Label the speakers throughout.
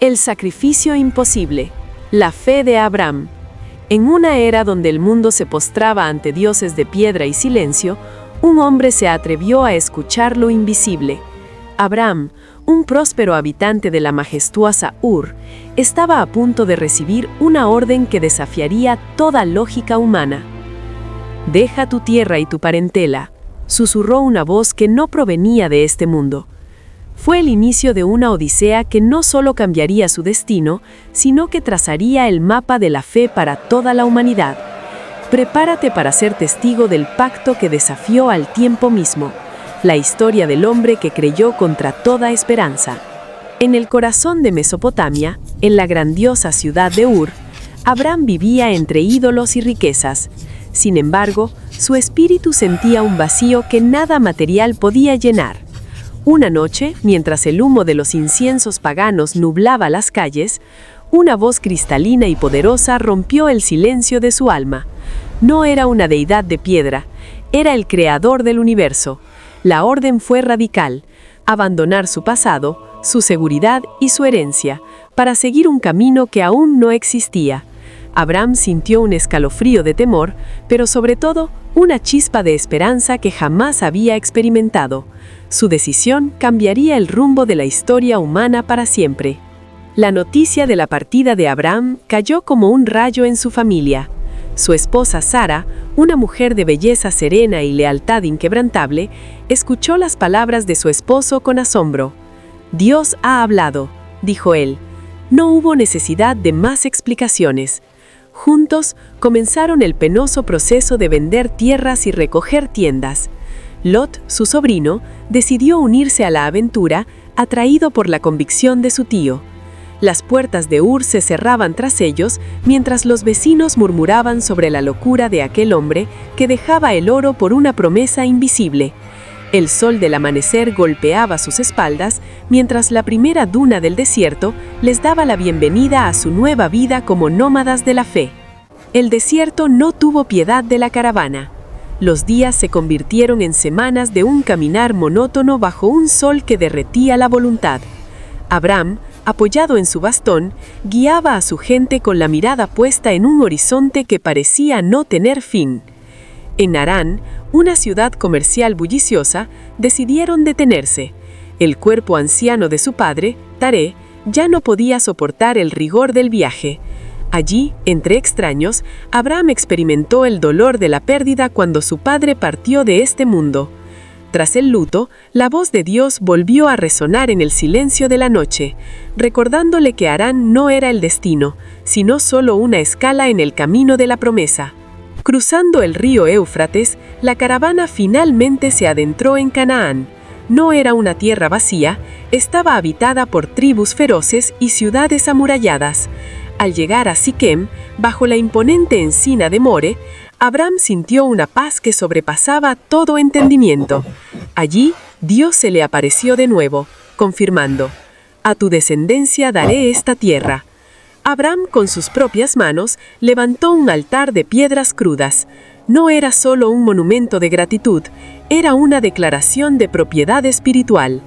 Speaker 1: El sacrificio imposible. La fe de Abraham. En una era donde el mundo se postraba ante dioses de piedra y silencio, un hombre se atrevió a escuchar lo invisible. Abraham, un próspero habitante de la majestuosa Ur, estaba a punto de recibir una orden que desafiaría toda lógica humana. «Deja tu tierra y tu parentela», susurró una voz que no provenía de este mundo. Fue el inicio de una odisea que no solo cambiaría su destino, sino que trazaría el mapa de la fe para toda la humanidad. Prepárate para ser testigo del pacto que desafió al tiempo mismo, la historia del hombre que creyó contra toda esperanza. En el corazón de Mesopotamia, en la grandiosa ciudad de Ur, Abraham vivía entre ídolos y riquezas. Sin embargo, su espíritu sentía un vacío que nada material podía llenar. Una noche, mientras el humo de los inciensos paganos nublaba las calles, una voz cristalina y poderosa rompió el silencio de su alma. No era una deidad de piedra, era el creador del universo. La orden fue radical: abandonar su pasado, su seguridad y su herencia, para seguir un camino que aún no existía. Abraham sintió un escalofrío de temor, pero sobre todo, una chispa de esperanza que jamás había experimentado. Su decisión cambiaría el rumbo de la historia humana para siempre. La noticia de la partida de Abraham cayó como un rayo en su familia. Su esposa Sara, una mujer de belleza serena y lealtad inquebrantable, escuchó las palabras de su esposo con asombro. «Dios ha hablado», dijo él. No hubo necesidad de más explicaciones. Juntos comenzaron el penoso proceso de vender tierras y recoger tiendas. Lot, su sobrino, decidió unirse a la aventura, atraído por la convicción de su tío. Las puertas de Ur se cerraban tras ellos, mientras los vecinos murmuraban sobre la locura de aquel hombre que dejaba el oro por una promesa invisible. El sol del amanecer golpeaba sus espaldas, mientras la primera duna del desierto les daba la bienvenida a su nueva vida como nómadas de la fe. El desierto no tuvo piedad de la caravana. Los días se convirtieron en semanas de un caminar monótono bajo un sol que derretía la voluntad. Abraham, apoyado en su bastón, guiaba a su gente con la mirada puesta en un horizonte que parecía no tener fin. En Harán, una ciudad comercial bulliciosa, decidieron detenerse. El cuerpo anciano de su padre, Taré, ya no podía soportar el rigor del viaje. Allí, entre extraños, Abraham experimentó el dolor de la pérdida cuando su padre partió de este mundo. Tras el luto, la voz de Dios volvió a resonar en el silencio de la noche, recordándole que Harán no era el destino, sino solo una escala en el camino de la promesa. Cruzando el río Éufrates, la caravana finalmente se adentró en Canaán. No era una tierra vacía, estaba habitada por tribus feroces y ciudades amuralladas. Al llegar a Siquem, bajo la imponente encina de More, Abraham sintió una paz que sobrepasaba todo entendimiento. Allí, Dios se le apareció de nuevo, confirmando: «A tu descendencia daré esta tierra». Abraham, con sus propias manos, levantó un altar de piedras crudas. No era solo un monumento de gratitud, era una declaración de propiedad espiritual.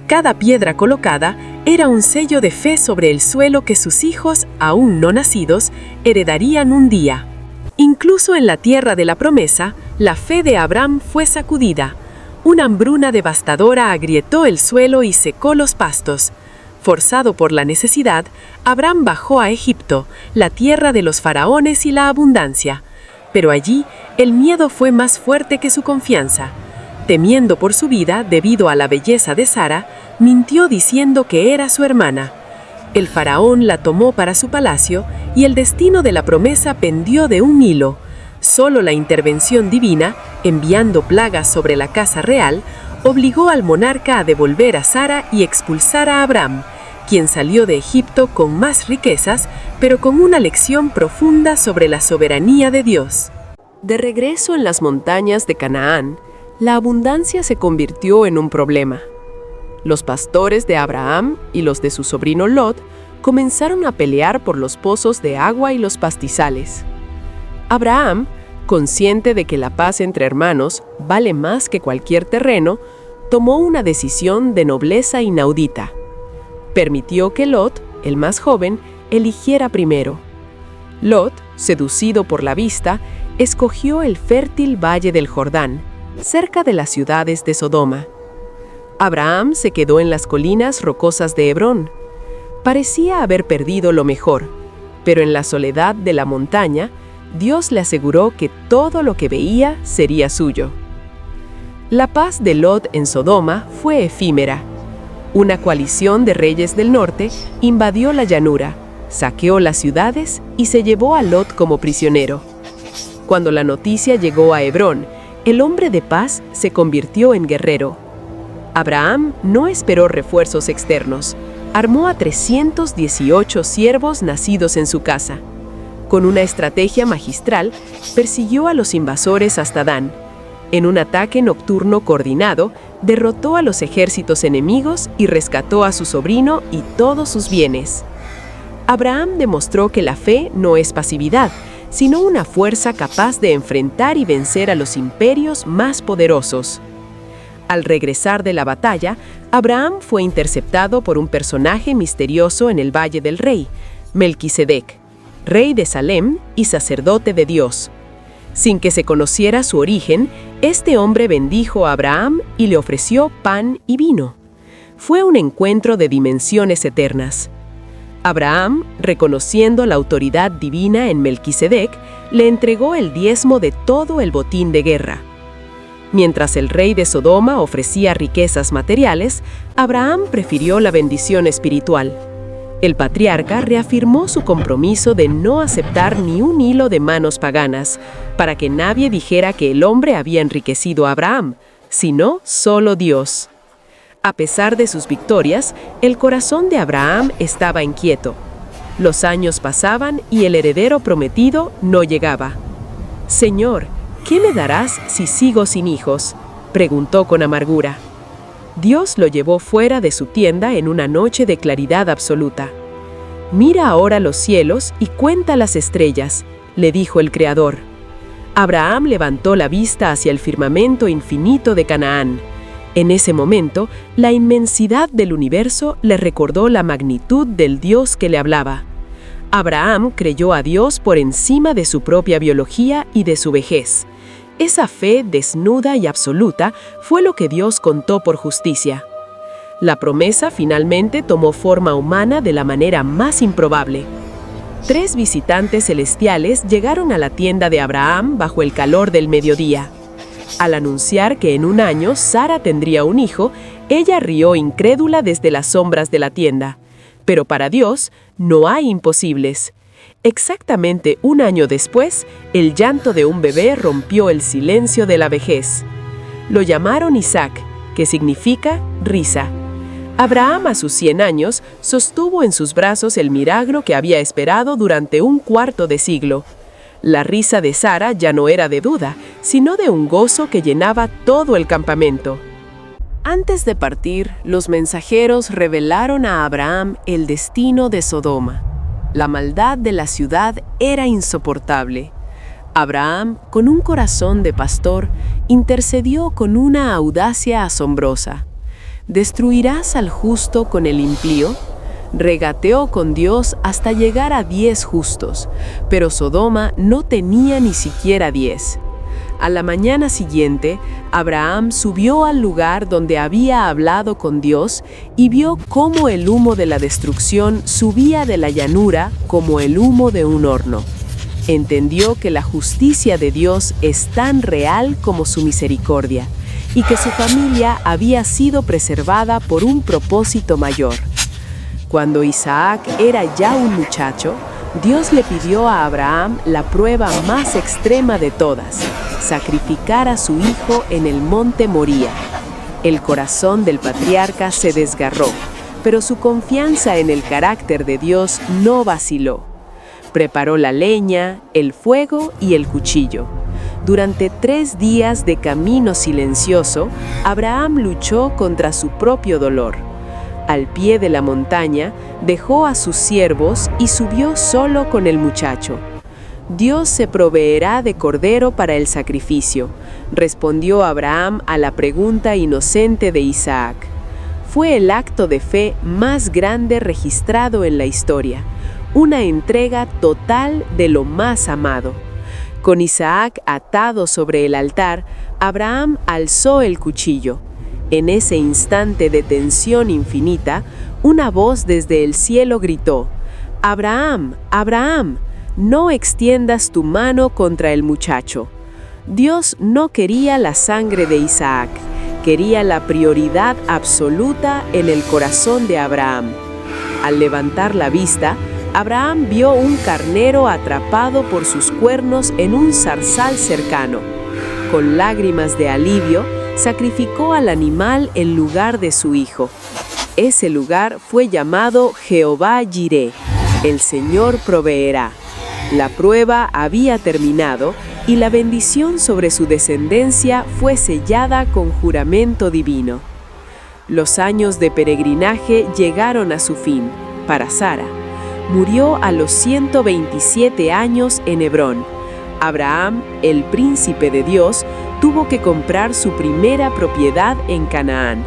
Speaker 1: Cada piedra colocada era un sello de fe sobre el suelo que sus hijos, aún no nacidos, heredarían un día. Incluso en la tierra de la promesa, la fe de Abraham fue sacudida. Una hambruna devastadora agrietó el suelo y secó los pastos. Forzado por la necesidad, Abraham bajó a Egipto, la tierra de los faraones y la abundancia. Pero allí, el miedo fue más fuerte que su confianza. Temiendo por su vida debido a la belleza de Sara, mintió diciendo que era su hermana. El faraón la tomó para su palacio y el destino de la promesa pendió de un hilo. Solo la intervención divina, enviando plagas sobre la casa real, obligó al monarca a devolver a Sara y expulsar a Abraham, quien salió de Egipto con más riquezas, pero con una lección profunda sobre la soberanía de Dios. De regreso en las montañas de Canaán, la abundancia se convirtió en un problema. Los pastores de Abraham y los de su sobrino Lot comenzaron a pelear por los pozos de agua y los pastizales. Abraham, consciente de que la paz entre hermanos vale más que cualquier terreno, tomó una decisión de nobleza inaudita. Permitió que Lot, el más joven, eligiera primero. Lot, seducido por la vista, escogió el fértil valle del Jordán, cerca de las ciudades de Sodoma. Abraham se quedó en las colinas rocosas de Hebrón. Parecía haber perdido lo mejor, pero en la soledad de la montaña, Dios le aseguró que todo lo que veía sería suyo. La paz de Lot en Sodoma fue efímera. Una coalición de reyes del norte invadió la llanura, saqueó las ciudades y se llevó a Lot como prisionero. Cuando la noticia llegó a Hebrón, el hombre de paz se convirtió en guerrero. Abraham no esperó refuerzos externos. Armó a 318 siervos nacidos en su casa. Con una estrategia magistral, persiguió a los invasores hasta Dan. En un ataque nocturno coordinado, derrotó a los ejércitos enemigos y rescató a su sobrino y todos sus bienes. Abraham demostró que la fe no es pasividad, sino una fuerza capaz de enfrentar y vencer a los imperios más poderosos. Al regresar de la batalla, Abraham fue interceptado por un personaje misterioso en el Valle del Rey, Melquisedec, rey de Salem y sacerdote de Dios. Sin que se conociera su origen, este hombre bendijo a Abraham y le ofreció pan y vino. Fue un encuentro de dimensiones eternas. Abraham, reconociendo la autoridad divina en Melquisedec, le entregó el diezmo de todo el botín de guerra. Mientras el rey de Sodoma ofrecía riquezas materiales, Abraham prefirió la bendición espiritual. El patriarca reafirmó su compromiso de no aceptar ni un hilo de manos paganas, para que nadie dijera que el hombre había enriquecido a Abraham, sino solo Dios. A pesar de sus victorias, el corazón de Abraham estaba inquieto. Los años pasaban y el heredero prometido no llegaba. «Señor, ¿qué me darás si sigo sin hijos?», preguntó con amargura. Dios lo llevó fuera de su tienda en una noche de claridad absoluta. «Mira ahora los cielos y cuenta las estrellas», le dijo el Creador. Abraham levantó la vista hacia el firmamento infinito de Canaán. En ese momento, la inmensidad del universo le recordó la magnitud del Dios que le hablaba. Abraham creyó a Dios por encima de su propia biología y de su vejez. Esa fe desnuda y absoluta fue lo que Dios contó por justicia. La promesa finalmente tomó forma humana de la manera más improbable. 3 visitantes celestiales llegaron a la tienda de Abraham bajo el calor del mediodía. Al anunciar que en un año Sara tendría un hijo, ella rió incrédula desde las sombras de la tienda. Pero para Dios no hay imposibles. Exactamente un año después, el llanto de un bebé rompió el silencio de la vejez. Lo llamaron Isaac, que significa risa. Abraham, a sus 100 años, sostuvo en sus brazos el milagro que había esperado durante un cuarto de siglo. La risa de Sara ya no era de duda, sino de un gozo que llenaba todo el campamento. Antes de partir, los mensajeros revelaron a Abraham el destino de Sodoma. La maldad de la ciudad era insoportable. Abraham, con un corazón de pastor, intercedió con una audacia asombrosa. ¿Destruirás al justo con el impío? Regateó con Dios hasta llegar a 10 justos, pero Sodoma no tenía ni siquiera 10. A la mañana siguiente, Abraham subió al lugar donde había hablado con Dios y vio cómo el humo de la destrucción subía de la llanura como el humo de un horno. Entendió que la justicia de Dios es tan real como su misericordia y que su familia había sido preservada por un propósito mayor. Cuando Isaac era ya un muchacho, Dios le pidió a Abraham la prueba más extrema de todas: sacrificar a su hijo en el monte Moría. El corazón del patriarca se desgarró, pero su confianza en el carácter de Dios no vaciló. Preparó la leña, el fuego y el cuchillo. Durante 3 días de camino silencioso, Abraham luchó contra su propio dolor. Al pie de la montaña, dejó a sus siervos y subió solo con el muchacho. «Dios se proveerá de cordero para el sacrificio», respondió Abraham a la pregunta inocente de Isaac. fue el acto de fe más grande registrado en la historia, una entrega total de lo más amado. Con Isaac atado sobre el altar, Abraham alzó el cuchillo. En ese instante de tensión infinita, una voz desde el cielo gritó: «Abraham, Abraham, no extiendas tu mano contra el muchacho». Dios no quería la sangre de Isaac, quería la prioridad absoluta en el corazón de Abraham. Al levantar la vista, Abraham vio un carnero atrapado por sus cuernos en un zarzal cercano. Con lágrimas de alivio, sacrificó al animal en lugar de su hijo. Ese lugar fue llamado Jehová Jireh, el Señor proveerá. La prueba había terminado y la bendición sobre su descendencia fue sellada con juramento divino. Los años de peregrinaje llegaron a su fin. Para Sara, murió a los 127 años en Hebrón. Abraham, el príncipe de Dios, tuvo que comprar su primera propiedad en Canaán,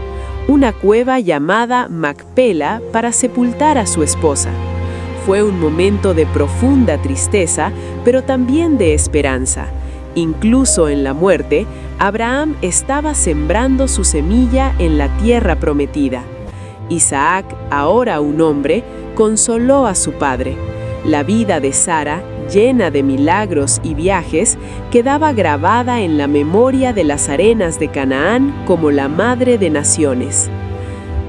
Speaker 1: una cueva llamada Macpela, para sepultar a su esposa. Fue un momento de profunda tristeza, pero también de esperanza. Incluso en la muerte, Abraham estaba sembrando su semilla en la tierra prometida. Isaac, ahora un hombre, consoló a su padre. La vida de Sara, llena de milagros y viajes, quedaba grabada en la memoria de las arenas de Canaán como la madre de naciones.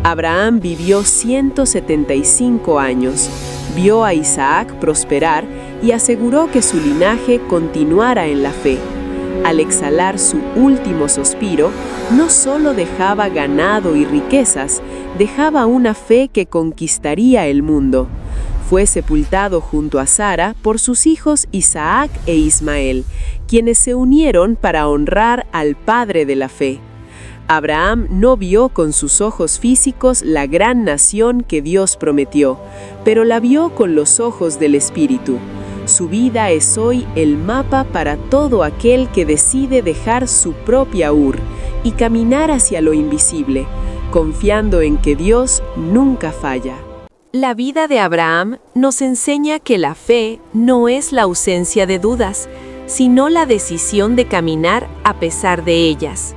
Speaker 1: Abraham vivió 175 años, vio a Isaac prosperar y aseguró que su linaje continuara en la fe. Al exhalar su último suspiro, no solo dejaba ganado y riquezas, dejaba una fe que conquistaría el mundo. Fue sepultado junto a Sara por sus hijos Isaac e Ismael, quienes se unieron para honrar al padre de la fe. Abraham no vio con sus ojos físicos la gran nación que Dios prometió, pero la vio con los ojos del Espíritu. Su vida es hoy el mapa para todo aquel que decide dejar su propia Ur y caminar hacia lo invisible, confiando en que Dios nunca falla. La vida de Abraham nos enseña que la fe no es la ausencia de dudas, sino la decisión de caminar a pesar de ellas.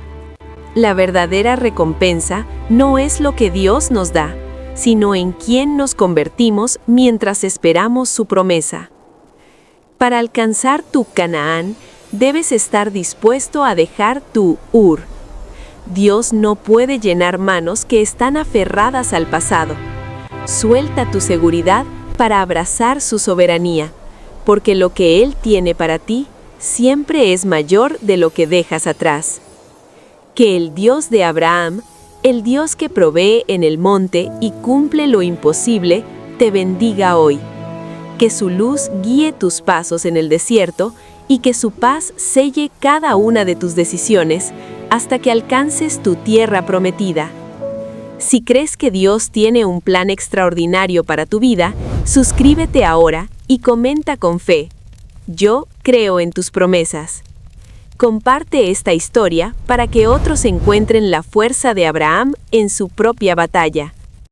Speaker 1: La verdadera recompensa no es lo que Dios nos da, sino en quién nos convertimos mientras esperamos su promesa. Para alcanzar tu Canaán, debes estar dispuesto a dejar tu Ur. Dios no puede llenar manos que están aferradas al pasado. Suelta tu seguridad para abrazar su soberanía, porque lo que Él tiene para ti siempre es mayor de lo que dejas atrás. Que el Dios de Abraham, el Dios que provee en el monte y cumple lo imposible, te bendiga hoy. Que su luz guíe tus pasos en el desierto y que su paz selle cada una de tus decisiones hasta que alcances tu tierra prometida. Si crees que Dios tiene un plan extraordinario para tu vida, suscríbete ahora y comenta con fe: yo creo en tus promesas. Comparte esta historia para que otros encuentren la fuerza de Abraham en su propia batalla.